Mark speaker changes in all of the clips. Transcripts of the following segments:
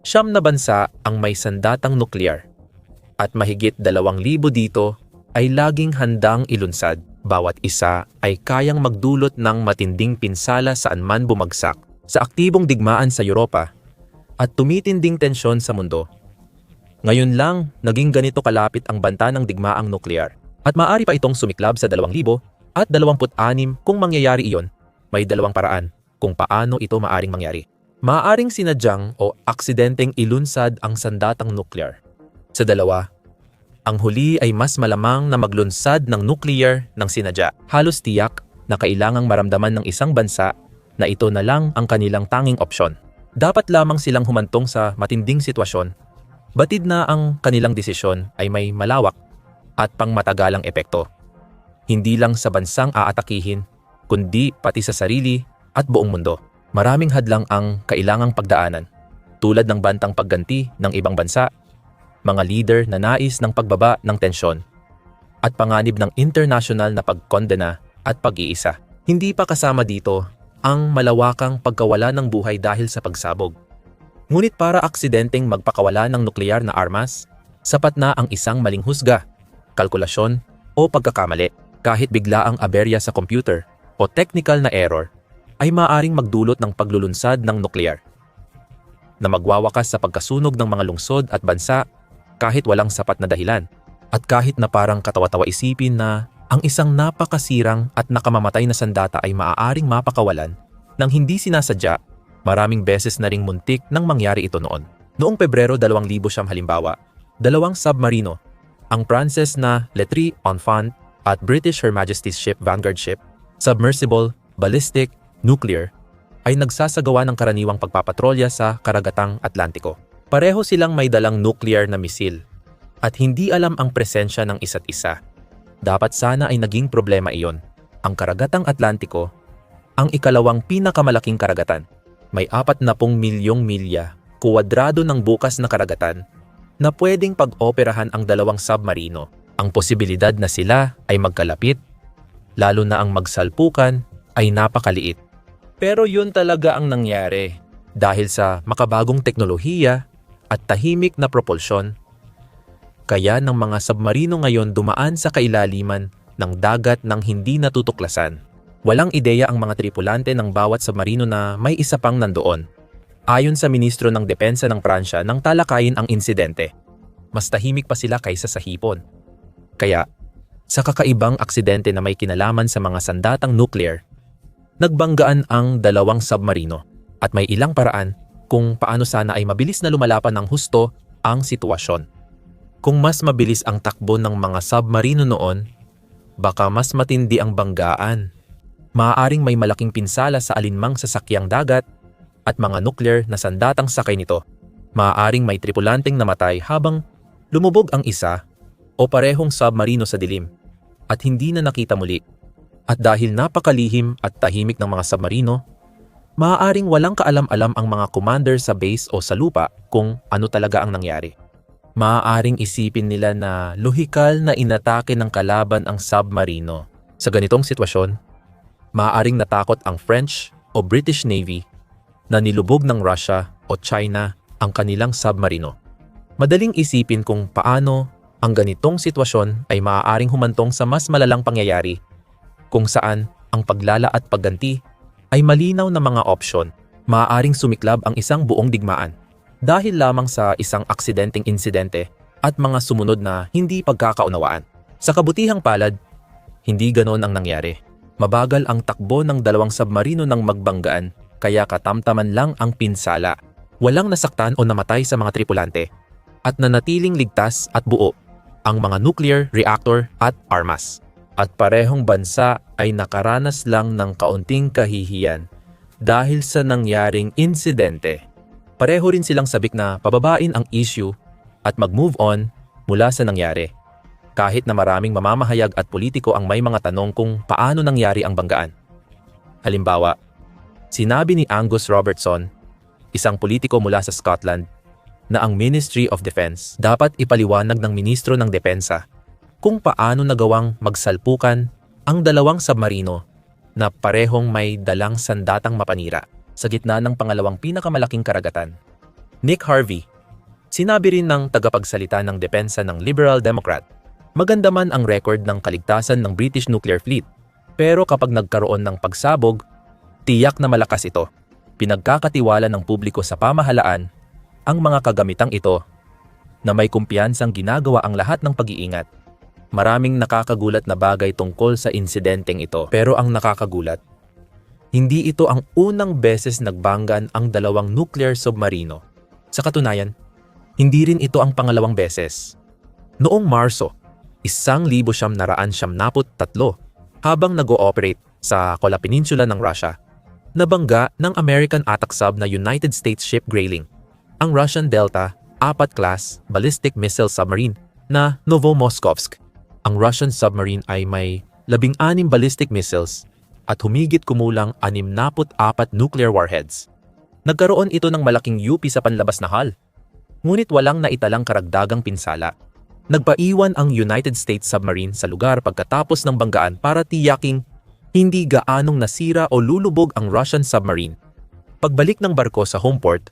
Speaker 1: Siyam na bansa ang may sandatang nuklear at mahigit 2,000 dito ay laging handang ilunsad. Bawat isa ay kayang magdulot ng matinding pinsala saan man bumagsak sa aktibong digmaan sa Europa at tumitinding tensyon sa mundo. Ngayon lang naging ganito kalapit ang banta ng digmaang nuklear at maaari pa itong sumiklab sa 2026 kung mangyayari iyon. May dalawang paraan kung paano ito maaring mangyari. Maaaring sinadyang o aksidenteng ilunsad ang sandatang nuklear. Sa dalawa, ang huli ay mas malamang na maglunsad ng nuclear ng sinadya. Halos tiyak na kailangang maramdaman ng isang bansa na ito na lang ang kanilang tanging opsyon. Dapat lamang silang humantong sa matinding sitwasyon. Batid na ang kanilang desisyon ay may malawak at pangmatagalang epekto. Hindi lang sa bansang aatakihin, kundi pati sa sarili at buong mundo. Maraming hadlang ang kailangang pagdaanan, tulad ng bantang pagganti ng ibang bansa, mga leader na nais ng pagbaba ng tensyon, at panganib ng internasyonal na pagkondena at pag-iisa. Hindi pa kasama dito ang malawakang pagkawala ng buhay dahil sa pagsabog. Ngunit para aksidenteng magpakawala ng nuklear na armas, sapat na ang isang maling husga, kalkulasyon o pagkakamali. Kahit biglaang aberya sa computer o technical na error, ay maaaring magdulot ng paglulunsad ng nuklear na magwawakas sa pagkasunog ng mga lungsod at bansa kahit walang sapat na dahilan. At kahit na parang katawa-tawa isipin na ang isang napakasirang at nakamamatay na sandata ay maaaring mapakawalan ng hindi sinasadya, maraming beses na ring muntik nang mangyari ito noon. Noong Pebrero 2009 halimbawa, 2 submarino, ang Pranses na Lettre Enfant at British Her Majesty's Ship Vanguard Ship, submersible, ballistic, nuclear, ay nagsasagawa ng karaniwang pagpapatrolya sa karagatang Atlantiko. Pareho silang may dalang nuclear na misil at hindi alam ang presensya ng isa't isa. Dapat sana ay naging problema iyon. Ang karagatang Atlantiko, ang ikalawang pinakamalaking karagatan, may 40 milyong milya kuwadrado ng bukas na karagatan na pwedeng pag-operahan ang 2 submarino. Ang posibilidad na sila ay magkalapit, lalo na ang magsalpukan, ay napakaliit. Pero yun talaga ang nangyari dahil sa makabagong teknolohiya at tahimik na propulsyon. Kaya ng mga submarino ngayon dumaan sa kailaliman ng dagat ng hindi natutuklasan. Walang ideya ang mga tripulante ng bawat submarino na may isa pang nandoon. Ayon sa Ministro ng Depensa ng Pransya nang talakayin ang insidente, mas tahimik pa sila kaysa sa hipon. Kaya, sa kakaibang aksidente na may kinalaman sa mga sandatang nuclear, nagbanggaan ang 2 submarino at may ilang paraan kung paano sana ay mabilis na lumalapan ng husto ang sitwasyon. Kung mas mabilis ang takbo ng mga submarino noon, baka mas matindi ang banggaan. Maaaring may malaking pinsala sa alinmang sasakyang dagat at mga nuclear na sandatang sakay nito. Maaaring may tripulanteng namatay habang lumubog ang isa o parehong submarino sa dilim at hindi na nakita muli. At dahil napakalihim at tahimik ng mga submarino, maaaring walang kaalam-alam ang mga commander sa base o sa lupa kung ano talaga ang nangyari. Maaaring isipin nila na lohikal na inatake ng kalaban ang submarino. Sa ganitong sitwasyon, maaaring natakot ang French o British Navy na nilubog ng Russia o China ang kanilang submarino. Madaling isipin kung paano ang ganitong sitwasyon ay maaaring humantong sa mas malalang pangyayari kung saan ang paglala at pagganti ay malinaw na mga opsyon. Maaaring sumiklab ang isang buong digmaan dahil lamang sa isang aksidenteng insidente at mga sumunod na hindi pagkakaunawaan. Sa kabutihang palad, hindi ganon ang nangyari. Mabagal ang takbo ng 2 submarino ng magbanggaan kaya katamtaman lang ang pinsala. Walang nasaktan o namatay sa mga tripulante at nanatiling ligtas at buo ang mga nuclear reactor at armas. At parehong bansa ay nakaranas lang ng kaunting kahihiyan dahil sa nangyaring insidente. Pareho rin silang sabik na pababain ang issue at mag-move on mula sa nangyari. Kahit na maraming mamamahayag at politiko ang may mga tanong kung paano nangyari ang banggaan. Halimbawa, sinabi ni Angus Robertson, isang politiko mula sa Scotland, na ang Ministry of Defense dapat ipaliwanag ng Ministro ng Depensa kung paano nagawang magsalpukan ang 2 submarino na parehong may dalang sandatang mapanira sa gitna ng pangalawang pinakamalaking karagatan. Nick Harvey. Sinabi rin ng tagapagsalita ng depensa ng Liberal Democrat, maganda man ang record ng kaligtasan ng British nuclear fleet, pero kapag nagkaroon ng pagsabog, tiyak na malakas ito. Pinagkakatiwala ng publiko sa pamahalaan ang mga kagamitang ito na may kumpiyansang ginagawa ang lahat ng pag-iingat. Maraming nakakagulat na bagay tungkol sa insidenteng ito, pero ang nakakagulat, hindi ito ang unang beses nagbanggan ang dalawang nuclear submarino. Sa katunayan, hindi rin ito ang pangalawang beses. Noong Marso, 1973 habang nag-ooperate sa Kola Peninsula ng Russia, nabangga ng American attack sub na United States ship Grayling, ang Russian Delta 4 class ballistic missile submarine na Novomoskovsk. Ang Russian submarine ay may 16 ballistic missiles at humigit kumulang 64 nuclear warheads. Nagkaroon ito ng malaking UP sa panlabas na hull, ngunit walang naitalang karagdagang pinsala. Nagpaiwan ang United States submarine sa lugar pagkatapos ng banggaan para tiyaking hindi gaanong nasira o lulubog ang Russian submarine. Pagbalik ng barko sa home port,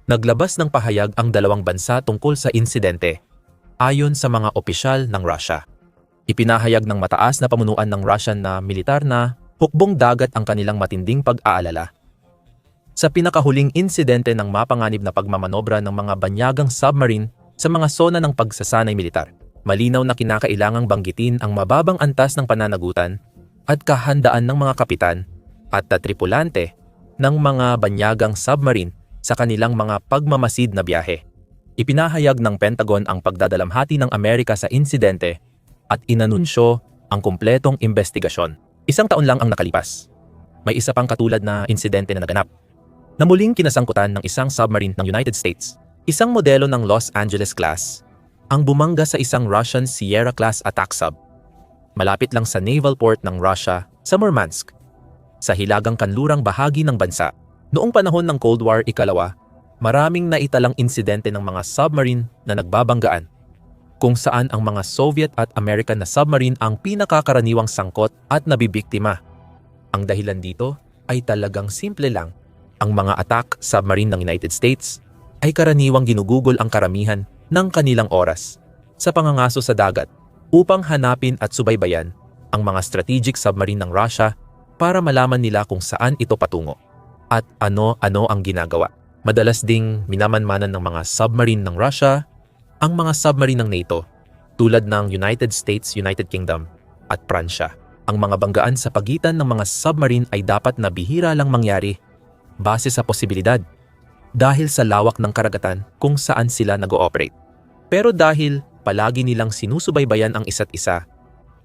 Speaker 1: naglabas ng pahayag ang dalawang bansa tungkol sa insidente, ayon sa mga opisyal ng Russia. Ipinahayag ng mataas na pamunuan ng Russian na militar na hukbong dagat ang kanilang matinding pag-aalala sa pinakahuling insidente ng mapanganib na pagmamanobra ng mga banyagang submarine sa mga zona ng pagsasanay militar. Malinaw na kinakailangang banggitin ang mababang antas ng pananagutan at kahandaan ng mga kapitan at tripulante ng mga banyagang submarine sa kanilang mga pagmamasid na biyahe. Ipinahayag ng Pentagon ang pagdadalamhati ng Amerika sa insidente at inanunsyo ang kumpletong investigasyon. 1 taon lang ang nakalipas. May isa pang katulad na insidente na naganap, na muling kinasangkutan ng isang submarine ng United States. Isang modelo ng Los Angeles class ang bumangga sa isang Russian Sierra class attack sub, malapit lang sa naval port ng Russia sa Murmansk, sa hilagang kanlurang bahagi ng bansa. Noong panahon ng Cold War Ikalawa, maraming naitalang insidente ng mga submarine na nagbabanggaan, kung saan ang mga Soviet at American na submarine ang pinakakaraniwang sangkot at nabibiktima. Ang dahilan dito ay talagang simple lang. Ang mga attack submarine ng United States ay karaniwang ginugugol ang karamihan ng kanilang oras sa pangangaso sa dagat upang hanapin at subaybayan ang mga strategic submarine ng Russia para malaman nila kung saan ito patungo at ano-ano ang ginagawa. Madalas ding minamanmanan ng mga submarine ng Russia ang mga submarine ng NATO tulad ng United States, United Kingdom at Pransya. Ang mga banggaan sa pagitan ng mga submarine ay dapat na bihira lang mangyari base sa posibilidad dahil sa lawak ng karagatan kung saan sila nag-ooperate. Pero dahil palagi nilang sinusubaybayan ang isa't isa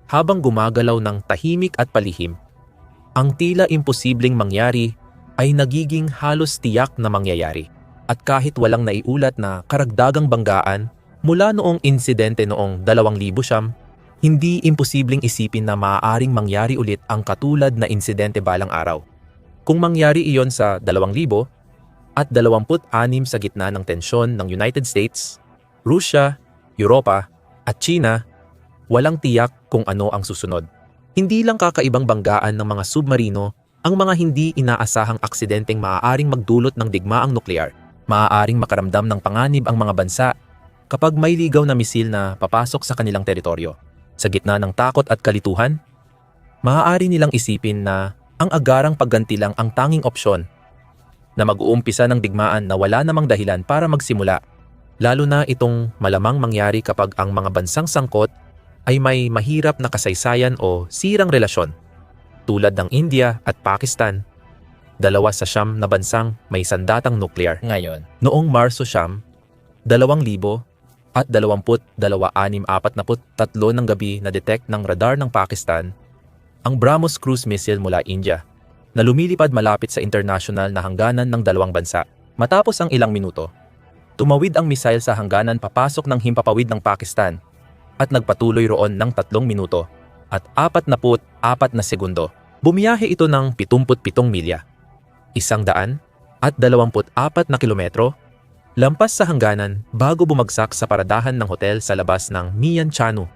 Speaker 1: habang gumagalaw ng tahimik at palihim, ang tila imposibleng mangyari ay nagiging halos tiyak na mangyayari. At kahit walang naiulat na karagdagang banggaan mula noong insidente noong 2009, hindi imposibleng isipin na maaaring mangyari ulit ang katulad na insidente balang araw. Kung mangyari iyon sa 2000 at 26 sa gitna ng tensyon ng United States, Russia, Europa at China, walang tiyak kung ano ang susunod. Hindi lang kakaibang banggaan ng mga submarino ang mga hindi inaasahang aksidenteng maaaring magdulot ng digmaang nuklear. Maaaring makaramdam ng panganib ang mga bansa kapag may ligaw na misil na papasok sa kanilang teritoryo. Sa gitna ng takot at kalituhan, maaari nilang isipin na ang agarang pagganti lang ang tanging opsyon, na mag-uumpisa ng digmaan na wala namang dahilan para magsimula, lalo na itong malamang mangyari kapag ang mga bansang sangkot ay may mahirap na kasaysayan o sirang relasyon, tulad ng India at Pakistan, 2 sa 9 na bansang may sandatang nuklear. Ngayon, noong Marso 9, 2000 at 22:6:43 ng gabi na-detect ng radar ng Pakistan ang BrahMos cruise missile mula India na lumilipad malapit sa international na hangganan ng dalawang bansa. Matapos ang ilang minuto, tumawid ang missile sa hangganan papasok ng himpapawid ng Pakistan at nagpatuloy roon ng 3 minuto at 44 na segundo. Bumiyahe ito ng 77 milya, 124 na kilometro, lampas sa hangganan bago bumagsak sa paradahan ng hotel sa labas ng Mianchanu.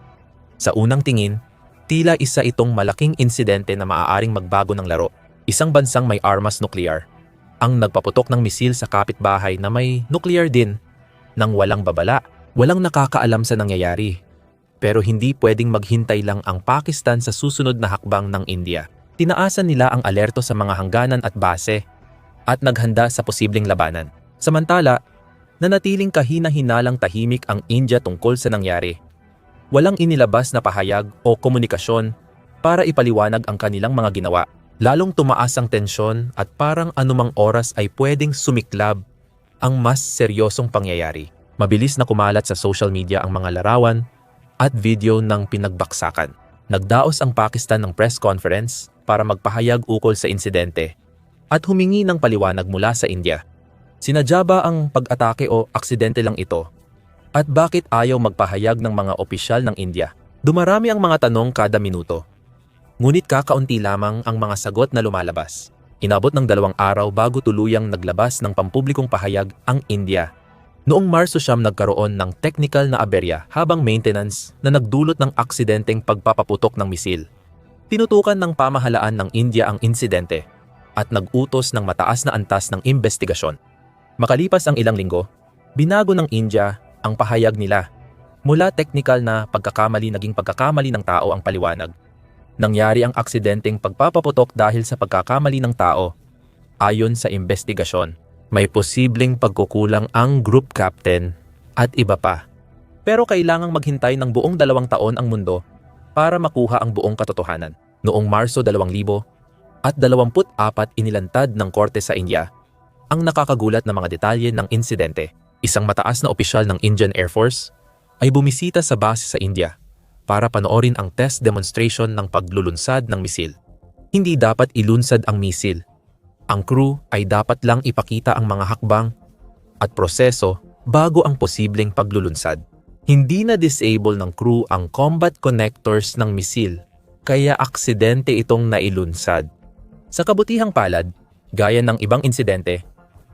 Speaker 1: Sa unang tingin, tila isa itong malaking insidente na maaaring magbago ng laro. Isang bansang may armas nuklear ang nagpaputok ng misil sa kapitbahay na may nuclear din nang walang babala. Walang nakakaalam sa nangyayari. Pero hindi pwedeng maghintay lang ang Pakistan sa susunod na hakbang ng India. Tinaasan nila ang alerto sa mga hangganan at base at naghanda sa posibleng labanan. Samantala, nanatiling kahina-hinalang tahimik ang India tungkol sa nangyari. Walang inilabas na pahayag o komunikasyon para ipaliwanag ang kanilang mga ginawa. Lalong tumaas ang tensyon at parang anumang oras ay pwedeng sumiklab ang mas seryosong pangyayari. Mabilis na kumalat sa social media ang mga larawan at video ng pinagbaksakan. Nagdaos ang Pakistan ng press conference para magpahayag ukol sa insidente at humingi ng paliwanag mula sa India. Sinadya ba ang pag-atake o aksidente lang ito? At bakit ayaw magpahayag ng mga opisyal ng India? Dumarami ang mga tanong kada minuto. Ngunit kakaunti lamang ang mga sagot na lumalabas. Inabot ng 2 araw bago tuluyang naglabas ng pampublikong pahayag ang India. Noong Marso nagkaroon ng technical na aberya habang maintenance na nagdulot ng aksidenteng pagpapaputok ng misil. Tinutukan ng pamahalaan ng India ang insidente at nag-utos ng mataas na antas ng investigasyon. Makalipas ang ilang linggo, binago ng India ang pahayag nila. Mula technical na pagkakamali naging pagkakamali ng tao ang paliwanag. Nangyari ang aksidenteng pagpapaputok dahil sa pagkakamali ng tao. Ayon sa investigasyon, may posibleng pagkukulang ang group captain at iba pa. Pero kailangang maghintay ng buong 2 taon ang mundo para makuha ang buong katotohanan. Noong Marso 2024 inilantad ng korte sa India ang nakakagulat na mga detalye ng insidente. Isang mataas na opisyal ng Indian Air Force ay bumisita sa base sa India para panoorin ang test demonstration ng paglulunsad ng misil. Hindi dapat ilunsad ang misil. Ang crew ay dapat lang ipakita ang mga hakbang at proseso bago ang posibleng paglulunsad. Hindi na disable ng crew ang combat connectors ng misil, kaya aksidente itong nailunsad. Sa kabutihang palad, gaya ng ibang insidente,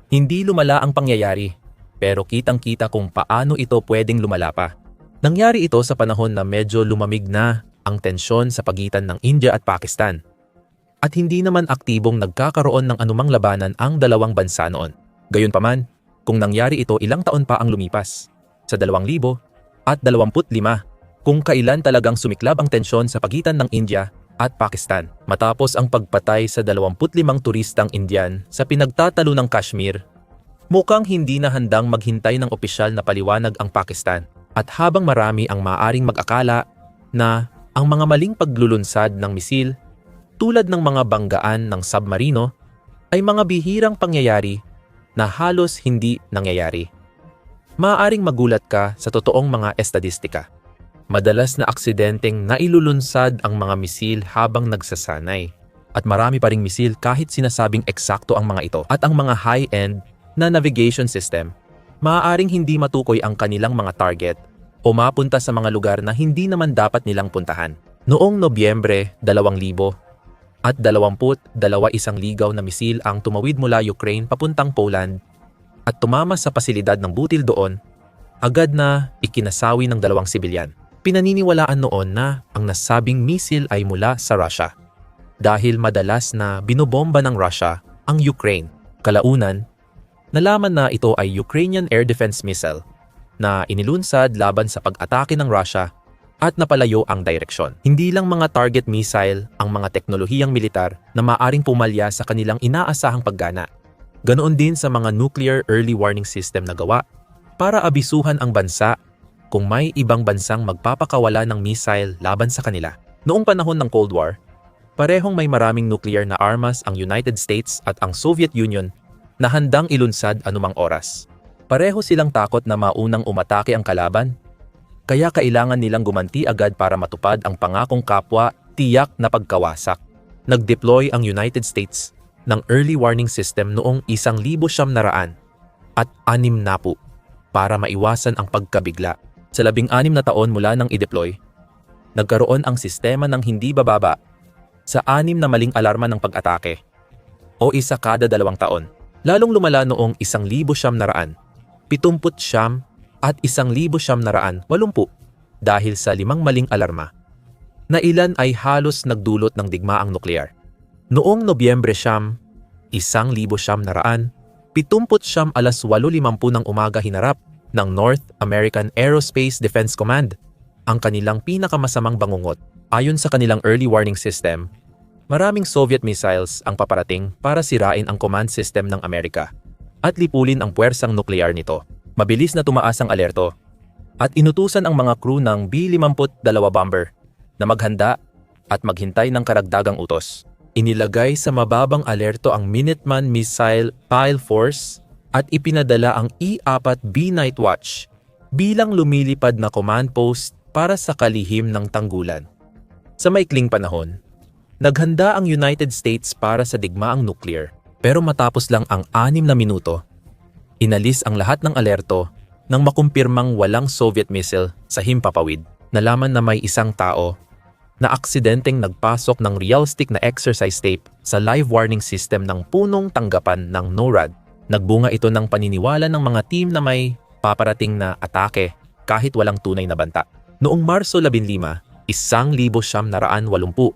Speaker 1: hindi lumala ang pangyayari, pero kitang-kita kung paano ito pwedeng lumala pa. Nangyari ito sa panahon na medyo lumamig na ang tensyon sa pagitan ng India at Pakistan. At hindi naman aktibong nagkakaroon ng anumang labanan ang dalawang bansa noon. Gayunpaman, kung nangyari ito ilang taon pa ang lumipas, sa 2025, kung kailan talagang sumiklab ang tensyon sa pagitan ng India at Pakistan. Matapos ang pagpatay sa 25 turistang Indian sa pinagtatalo ng Kashmir, mukhang hindi na handang maghintay ng opisyal na paliwanag ang Pakistan. At habang marami ang maaring mag-akala na ang mga maling paglulunsad ng misil tulad ng mga banggaan ng submarino ay mga bihirang pangyayari na halos hindi nangyayari. Maaaring magulat ka sa totoong mga estadistika. Madalas na aksidenteng nailulunsad ang mga misil habang nagsasanay. At marami pa ring misil kahit sinasabing eksakto ang mga ito. At ang mga high-end na navigation system, maaaring hindi matukoy ang kanilang mga target o mapunta sa mga lugar na hindi naman dapat nilang puntahan. Noong Nobyembre 2000, at 22 isang ligaw na misil ang tumawid mula Ukraine papuntang Poland at tumama sa pasilidad ng butil doon, agad na ikinasawi ng 2 sibilyan. Pinaniniwalaan noon na ang nasabing misil ay mula sa Russia dahil madalas na binobomba ng Russia ang Ukraine. Kalaunan, nalaman na ito ay Ukrainian Air Defense Missile na inilunsad laban sa pag-atake ng Russia at napalayo ang direksyon. Hindi lang mga target missile ang mga teknolohiyang militar na maaring pumalya sa kanilang inaasahang paggana. Ganoon din sa mga nuclear early warning system na gawa para abisuhan ang bansa kung may ibang bansang magpapakawala ng missile laban sa kanila. Noong panahon ng Cold War, parehong may maraming nuclear na armas ang United States at ang Soviet Union na handang ilunsad anumang oras. Pareho silang takot na maunang umatake ang kalaban, kaya kailangan nilang gumanti agad para matupad ang pangakong kapwa tiyak na pagkawasak. Nag-deploy ang United States ng early warning system noong 1960 at 60 para maiwasan ang pagkabigla. Sa 16 na taon mula nang i-deploy, nagkaroon ang sistema ng hindi bababa sa 6 na maling alarma ng pag-atake o isa kada 2 taon. Lalong lumala noong 1970, 79 at 1980 dahil sa 5 maling alarma na ilan ay halos nagdulot ng digmaang nuklear. Noong Nobyembre 1979 ng umaga hinarap ng North American Aerospace Defense Command ang kanilang pinakamasamang bangungot. Ayon sa kanilang early warning system, maraming Soviet missiles ang paparating para sirain ang command system ng Amerika at lipulin ang puwersang nuklear nito. Mabilis na tumaas ang alerto at inutusan ang mga crew ng B-52 bomber na maghanda at maghintay ng karagdagang utos. Inilagay sa mababang alerto ang Minuteman Missile Pile Force at ipinadala ang E-4B Night Watch bilang lumilipad na command post para sa kalihim ng tanggulan. Sa maikling panahon, naghanda ang United States para sa digmaang nuclear. Pero matapos lang ang 6 na minuto, inalis ang lahat ng alerto nang makumpirmang walang Soviet missile sa himpapawid. Nalaman na may isang tao na aksidenteng nagpasok ng realistic na exercise tape sa live warning system ng punong tanggapan ng NORAD. Nagbunga ito ng paniniwala ng mga team na may paparating na atake kahit walang tunay na banta. Noong Marso 15, 1980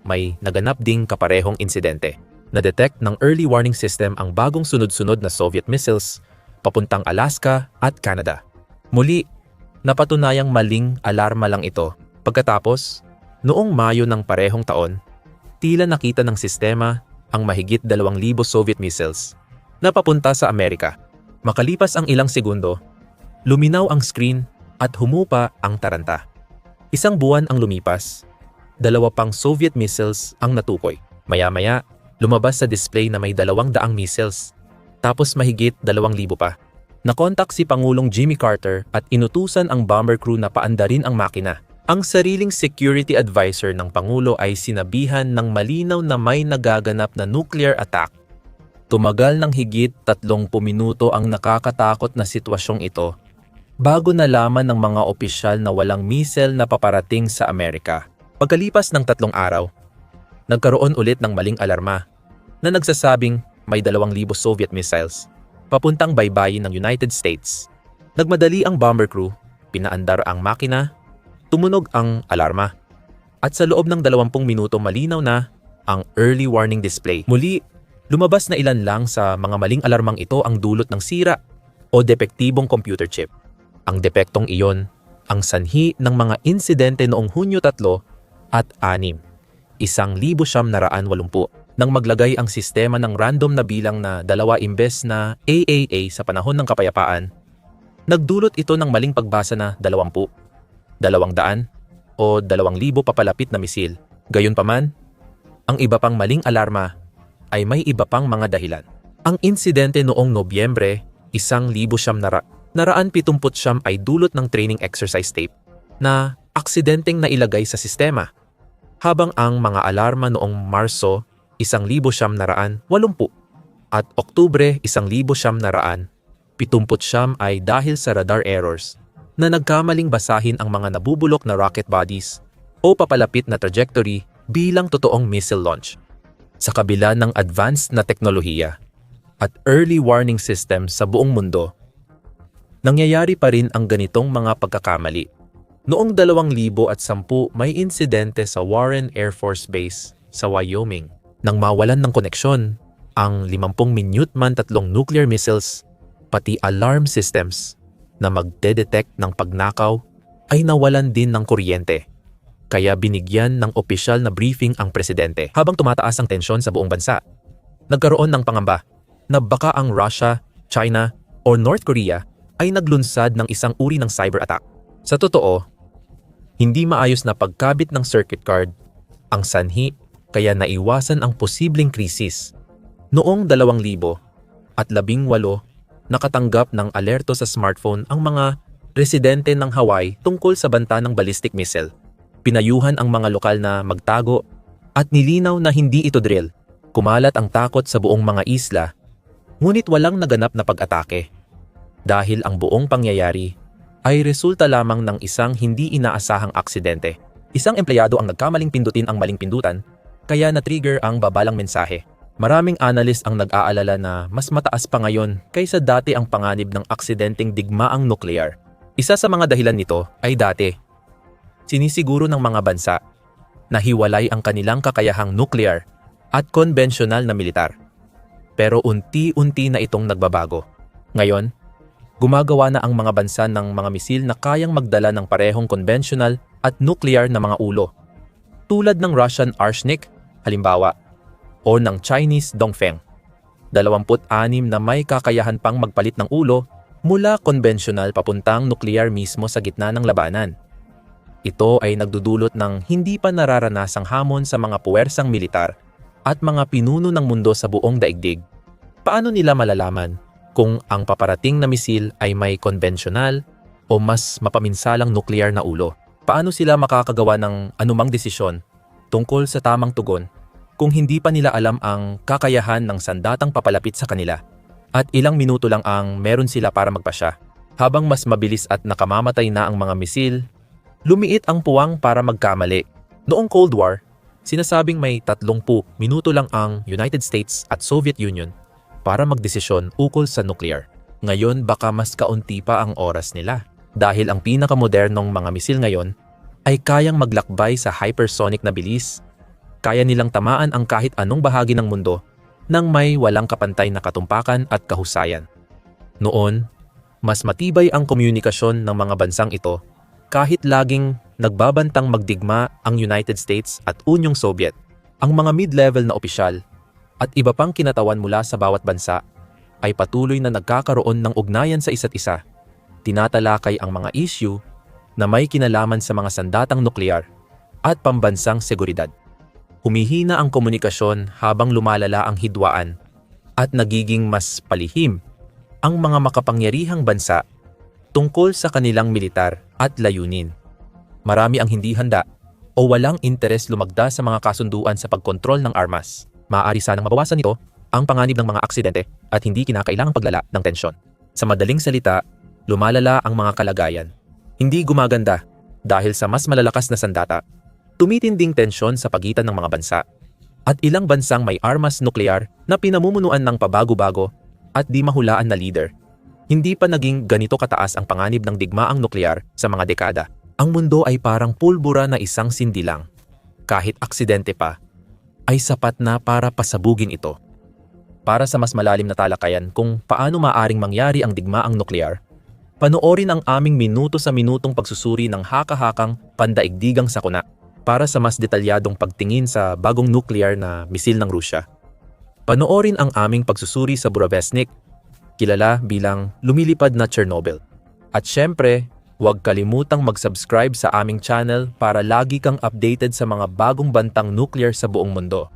Speaker 1: may naganap ding kaparehong insidente. Na-detect ng early warning system ang bagong sunod-sunod na Soviet missiles papuntang Alaska at Canada. Muli, napatunayang maling alarma lang ito. Pagkatapos, noong Mayo ng parehong taon, tila nakita ng sistema ang mahigit 2,000 Soviet missiles na papunta sa Amerika. Makalipas ang ilang segundo, luminaw ang screen at humupa ang taranta. Isang buwan ang lumipas, 2 pang Soviet missiles ang natukoy. Maya-maya, lumabas sa display na may 200 missiles, tapos mahigit 2,000 pa. Nakontak si Pangulong Jimmy Carter at inutusan ang bomber crew na paandarin ang makina. Ang sariling security advisor ng Pangulo ay sinabihan ng malinaw na may nagaganap na nuclear attack. Tumagal ng higit 30 minuto ang nakakatakot na sitwasyong ito bago nalaman ng mga opisyal na walang missile na paparating sa Amerika. Pagkalipas ng 3 araw, nagkaroon ulit ng maling alarma na nagsasabing may 2,000 Soviet missiles papuntang baybayin ng United States. Nagmadali ang bomber crew, pinaandar ang makina, tumunog ang alarma, at sa loob ng 20 minuto malinaw na ang early warning display. Muli, lumabas na ilan lang sa mga maling alarmang ito ang dulot ng sira o depektibong computer chip. Ang depektong iyon ang sanhi ng mga insidente noong Hunyo 3 at 6, 1980 nang maglagay ang sistema ng random na bilang na 2 imbes na AAA sa panahon ng kapayapaan. Nagdulot ito ng maling pagbasa na 20, 200 o 2,000 papalapit na misil. Gayunpaman, ang iba pang maling alarma ay may iba pang mga dahilan. Ang insidente noong Nobyembre 1979 ay dulot ng training exercise tape na aksidenteng nailagay sa sistema, habang ang mga alarma noong Marso 1980 at Oktubre 1979 ay dahil sa radar errors na nagkamaling basahin ang mga nabubulok na rocket bodies o papalapit na trajectory bilang totoong missile launch. Sa kabila ng advanced na teknolohiya at early warning system sa buong mundo, nangyayari pa rin ang ganitong mga pagkakamali. Noong 2010 may insidente sa Warren Air Force Base sa Wyoming nang mawalan ng koneksyon ang 50 Minuteman III nuclear missiles, pati alarm systems na magde-detect ng pagnakaw ay nawalan din ng kuryente. Kaya binigyan ng opisyal na briefing ang presidente. Habang tumataas ang tensyon sa buong bansa, nagkaroon ng pangamba na baka ang Russia, China o North Korea ay naglunsad ng isang uri ng cyber attack. Sa totoo, hindi maayos na pagkabit ng circuit card ang sanhi, kaya naiwasan ang posibleng krisis. Noong 2018, nakatanggap ng alerto sa smartphone ang mga residente ng Hawaii tungkol sa banta ng ballistic missile. Pinayuhan ang mga lokal na magtago at nilinaw na hindi ito drill. Kumalat ang takot sa buong mga isla, ngunit walang naganap na pag-atake. Dahil ang buong pangyayari ay resulta lamang ng isang hindi inaasahang aksidente. Isang empleyado ang nagkamaling pindutin ang maling pindutan, kaya na-trigger ang babalang mensahe. Maraming analyst ang nag-aalala na mas mataas pa ngayon kaysa dati ang panganib ng aksidenteng digmaang nuklear. Isa sa mga dahilan nito ay dati, sinisiguro ng mga bansa na hiwalay ang kanilang kakayahang nuklear at konbensyonal na militar. Pero unti-unti na itong nagbabago. Ngayon, gumagawa na ang mga bansa ng mga misil na kayang magdala ng parehong konbensyonal at nuclear na mga ulo. Tulad ng Russian Arsenic, halimbawa, o ng Chinese Dongfeng. 26 na may kakayahan pang magpalit ng ulo mula konbensyonal papuntang nuclear mismo sa gitna ng labanan. Ito ay nagdudulot ng hindi pa nararanasang hamon sa mga puwersang militar at mga pinuno ng mundo sa buong daigdig. Paano nila malalaman kung ang paparating na misil ay may konbensyonal o mas mapaminsalang nuclear na ulo? Paano sila makakagawa ng anumang desisyon tungkol sa tamang tugon kung hindi pa nila alam ang kakayahan ng sandatang papalapit sa kanila? At ilang minuto lang ang meron sila para magpasya. Habang mas mabilis at nakamamatay na ang mga misil, lumiit ang puwang para magkamali. Noong Cold War, sinasabing may 30 minuto lang ang United States at Soviet Union para magdesisyon ukol sa nuclear. Ngayon baka mas kaunti pa ang oras nila dahil ang pinakamodernong mga misil ngayon ay kayang maglakbay sa hypersonic na bilis. Kaya nilang tamaan ang kahit anong bahagi ng mundo nang may walang kapantay na katumpakan at kahusayan. Noon, mas matibay ang komunikasyon ng mga bansang ito kahit laging nagbabantang magdigma ang United States at Unyong Soviet. Ang mga mid-level na opisyal at iba pang kinatawan mula sa bawat bansa ay patuloy na nagkakaroon ng ugnayan sa isa't isa. Tinatalakay ang mga issue na may kinalaman sa mga sandatang nuklear at pambansang seguridad. Humihina ang komunikasyon habang lumalala ang hidwaan at nagiging mas palihim ang mga makapangyarihang bansa tungkol sa kanilang militar at layunin. Marami ang hindi handa o walang interes lumagda sa mga kasunduan sa pagkontrol ng armas. Maaari sanang mabawasan nito ang panganib ng mga aksidente at hindi kinakailangang paglala ng tensyon. Sa madaling salita, lumalala ang mga kalagayan. Hindi gumaganda dahil sa mas malalakas na sandata, tumitinding tensyon sa pagitan ng mga bansa. At ilang bansang may armas nuklear na pinamumunuan ng pabago-bago at di mahulaan na leader. Hindi pa naging ganito kataas ang panganib ng digmaang nuklear sa mga dekada. Ang mundo ay parang pulbura na isang sindilang. Kahit aksidente pa, ay sapat na para pasabugin ito. Para sa mas malalim na talakayan kung paano maaring mangyari ang digmaang nuklear, panoorin ang aming minuto sa minutong pagsusuri ng haka-hakang pandaigdigang sakuna para sa mas detalyadong pagtingin sa bagong nuclear na misil ng Rusya. Panoorin ang aming pagsusuri sa Burevestnik, kilala bilang lumilipad na Chernobyl. At syempre, huwag kalimutang mag-subscribe sa aming channel para lagi kang updated sa mga bagong bantang nuclear sa buong mundo.